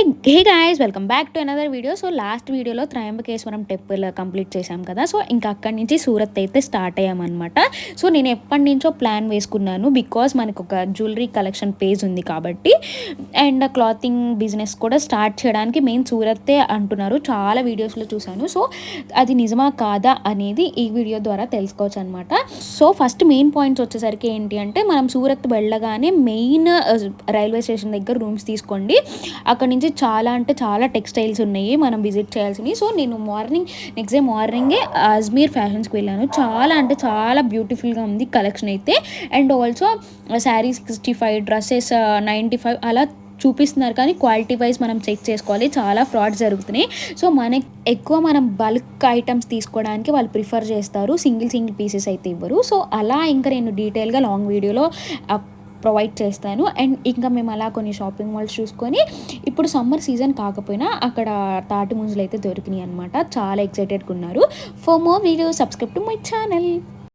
Hey guys, welcome back to another video. So last వీడియోలో త్రయంబకేశ్వరం temple complete చేశాం కదా. So ఇంకా అక్కడి నుంచి సూరత్ అయితే స్టార్ట్ అయ్యామన్నమాట. సో నేను ఎప్పటి నుంచో ప్లాన్ వేసుకున్నాను, బికాస్ మనకు ఒక జ్యువెలరీ కలెక్షన్ పేజ్ ఉంది కాబట్టి, అండ్ క్లాతింగ్ బిజినెస్ కూడా స్టార్ట్ చేయడానికి మెయిన్ సూరత్తే అంటున్నారు, చాలా వీడియోస్లో చూశాను. సో అది నిజమా కాదా అనేది ఈ వీడియో ద్వారా తెలుసుకోవచ్చు అనమాట. సో ఫస్ట్ మెయిన్ పాయింట్స్ వచ్చేసరికి ఏంటి అంటే, మనం సూరత్ వెళ్ళగానే మెయిన్ రైల్వే స్టేషన్ దగ్గర రూమ్స్ తీసుకోండి. అక్కడ నుంచి చాలా అంటే చాలా టెక్స్టైల్స్ ఉన్నాయి మనం విజిట్ చేయాల్సినవి. సో నేను నెక్స్ట్ డే మార్నింగే అజ్మీర్ ఫ్యాషన్స్కి వెళ్ళాను. చాలా అంటే చాలా బ్యూటిఫుల్గా ఉంది కలెక్షన్ అయితే. అండ్ ఆల్సో శారీస్ 65, డ్రెస్సెస్ 95 అలా చూపిస్తున్నారు, కానీ క్వాలిటీ వైజ్ మనం చెక్ చేసుకోవాలి, చాలా ఫ్రాడ్ జరుగుతున్నాయి. సో మనం బల్క్ ఐటమ్స్ తీసుకోవడానికి వాళ్ళు ప్రిఫర్ చేస్తారు, సింగిల్ పీసెస్ అయితే ఇవ్వరు. సో అలా ఇంకా నేను డీటెయిల్గా లాంగ్ వీడియోలో ప్రొవైడ్ చేస్తాను. అండ్ ఇంకా మేము అలా కొన్ని షాపింగ్ మాల్స్ చూసుకొని, ఇప్పుడు సమ్మర్ సీజన్ కాకపోయినా అక్కడ తాటి ముంజలు అయితే దొరికినాయి అనమాట. చాలా ఎక్సైటెడ్గా ఉన్నారు. For more videos subscribe to my channel.